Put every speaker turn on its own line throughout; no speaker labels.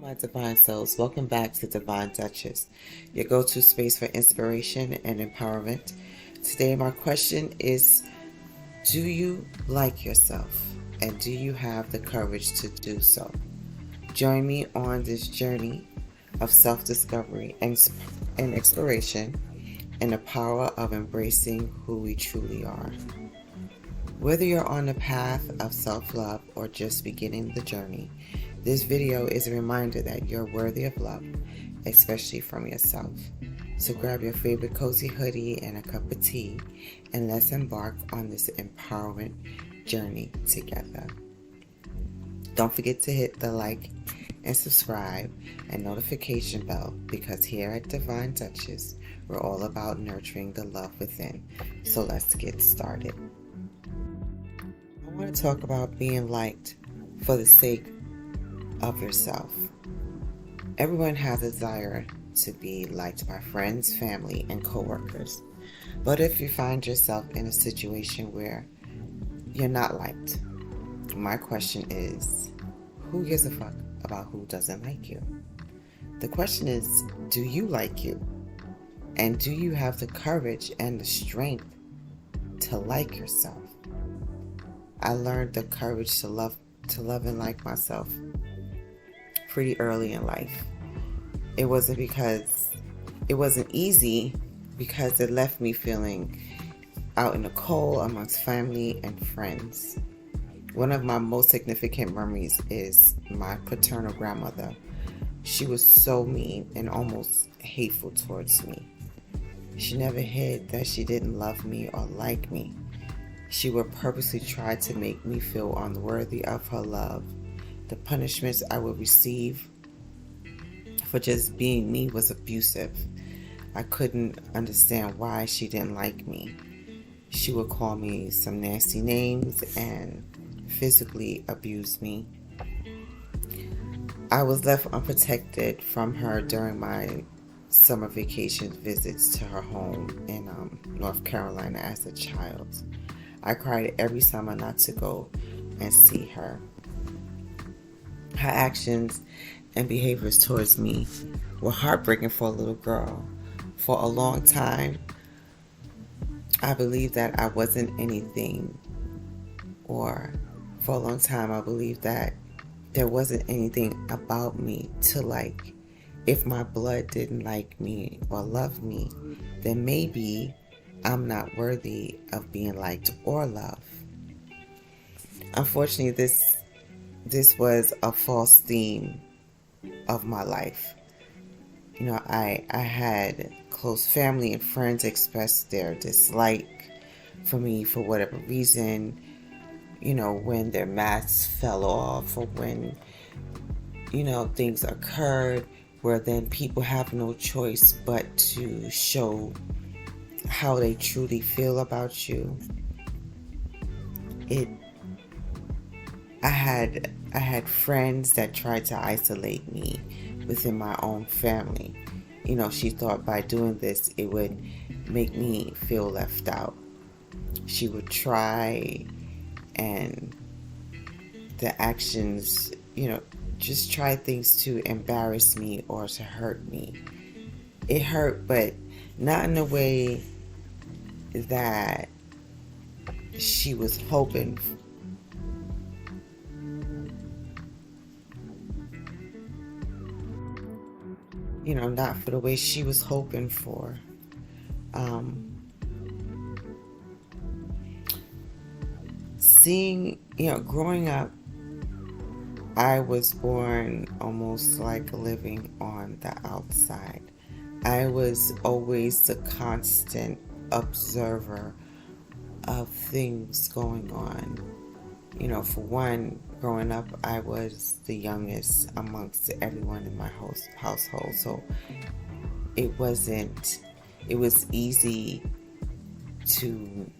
My Divine Souls, welcome back to Divine Duchess, your go-to space for inspiration and empowerment. Today my question is, do you like yourself and do you have the courage to do so? Join me on this journey of self-discovery and exploration and the power of embracing who we truly are. Whether you're on the path of self-love or just beginning the journey, this video is a reminder that you're worthy of love, especially from yourself. So grab your favorite cozy hoodie and a cup of tea, and let's embark on this empowerment journey together. Don't forget to hit the like and subscribe and notification bell, because here at Divine Duchess, we're all about nurturing the love within. So let's get started. I want to talk about being liked for the sake of yourself. Everyone has a desire to be liked by friends, family, and coworkers. But if you find yourself in a situation where you're not liked, my question is, who gives a fuck about who doesn't like you? The question is, do you like you? And do you have the courage and the strength to like yourself? I learned the courage to love and like myself pretty early in life. It wasn't easy, because it left me feeling out in the cold amongst family and friends. One of my most significant memories is my paternal grandmother. She was so mean and almost hateful towards me. She never hid that she didn't love me or like me. She would purposely try to make me feel unworthy of her love. The punishments I would receive for just being me was abusive. I couldn't understand why she didn't like me. She would call me some nasty names and physically abuse me. I was left unprotected from her during my summer vacation visits to her home in North Carolina as a child. I cried every summer not to go and see her. Her actions and behaviors towards me were heartbreaking for a little girl. For a long time, I believed that I wasn't anything, or for a long time I believed that there wasn't anything about me to like. If my blood didn't like me or love me, then maybe I'm not worthy of being liked or loved. Unfortunately, this was a false theme of my life. I had close family and friends express their dislike for me for whatever reason. When their masks fell off, or when, things occurred where then people have no choice but to show how they truly feel about you. I had friends that tried to isolate me within my own family. She thought by doing this it would make me feel left out. She would try, and the actions, just try things to embarrass me or to hurt me. It hurt, but not in the way that she was hoping. Not for the way she was hoping for. Growing up, I was born almost like living on the outside. I was always the constant observer of things going on. For one, growing up, I was the youngest amongst everyone in my household, so it was easy to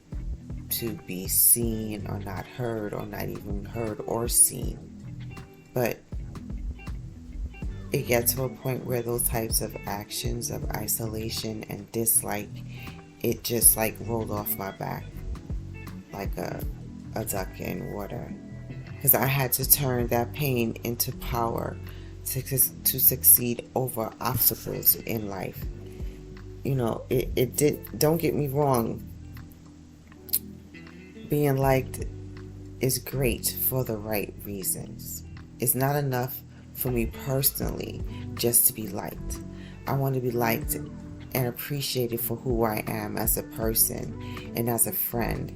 be seen or not heard, or not even heard or seen. But it got to a point where those types of actions of isolation and dislike, it just rolled off my back like a duck in water. Because I had to turn that pain into power to succeed over obstacles in life. It did. Don't get me wrong. Being liked is great for the right reasons. It's not enough for me personally just to be liked. I want to be liked and appreciated for who I am as a person and as a friend.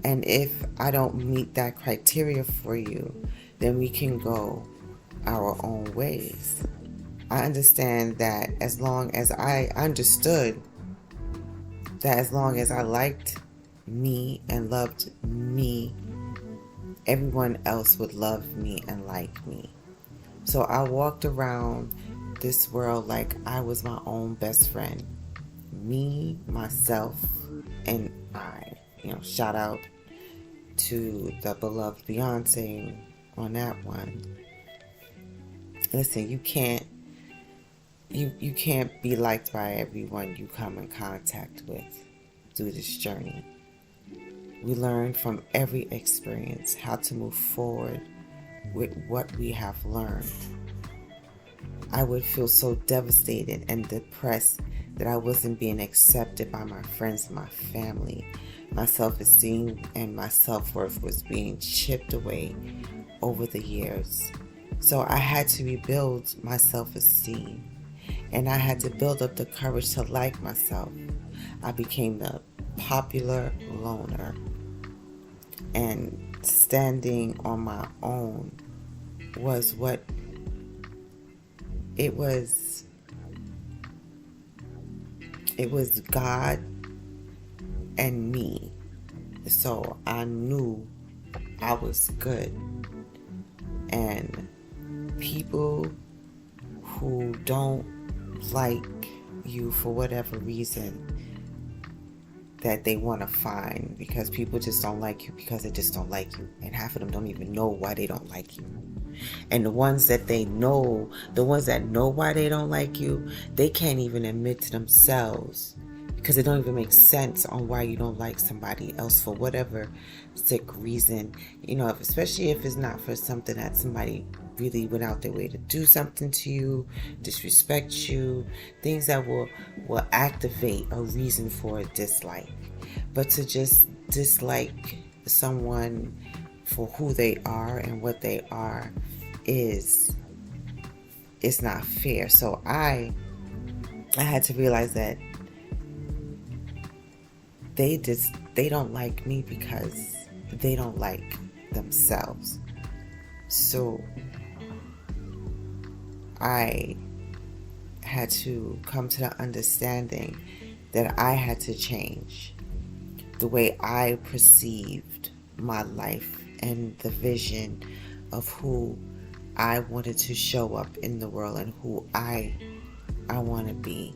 And if I don't meet that criteria for you, then we can go our own ways. I understand that as long as I understood that as long as I liked me and loved me, everyone else would love me and like me. So I walked around this world like I was my own best friend. Me, myself, and I. Shout out to the beloved Beyonce on that one. Listen, you can't be liked by everyone you come in contact with through this journey. We learn from every experience how to move forward with what we have learned. I would feel so devastated and depressed that I wasn't being accepted by my friends and my family. My self-esteem and my self-worth was being chipped away over the years. So I had to rebuild my self-esteem, and I had to build up the courage to like myself. I became the popular loner, and standing on my own was what it was. It was God and me. So I knew I was good. And people who don't like you for whatever reason that they want to find, because people just don't like you because they just don't like you, and half of them don't even know why they don't like you. And the ones that know why they don't like you, they can't even admit to themselves, because it don't even make sense on why you don't like somebody else for whatever sick reason. Especially if it's not for something that somebody really went out their way to do something to you, disrespect you, things that will activate a reason for a dislike. But to just dislike someone for who they are and what they are it's not fair. So I had to realize that they don't like me because they don't like themselves. So I had to come to the understanding that I had to change the way I perceived my life and the vision of who I wanted to show up in the world and who I want to be.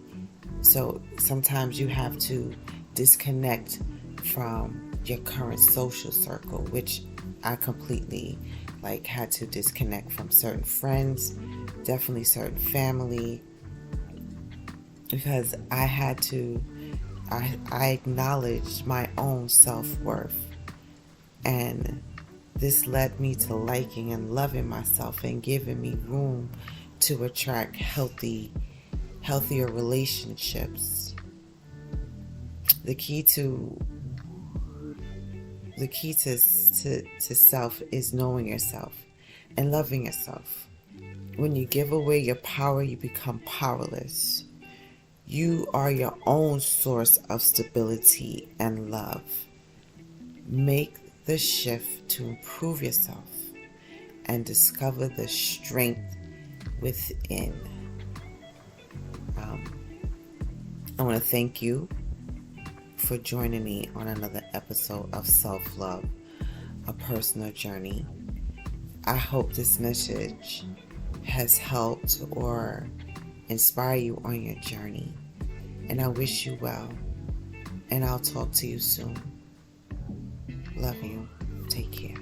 So sometimes you have to disconnect from your current social circle, which I completely had to disconnect from certain friends, definitely certain family, because I acknowledged my own self-worth, and this led me to liking and loving myself and giving me room to attract healthier relationships. The key to self is knowing yourself and loving yourself. When you give away your power, you become powerless. You are your own source of stability and love. Make the shift to improve yourself and discover the strength within. I want to thank you for joining me on another episode of Self-Love, a personal journey. I hope this message has helped or inspired you on your journey, and I wish you well, and I'll talk to you soon. Love you. Take care.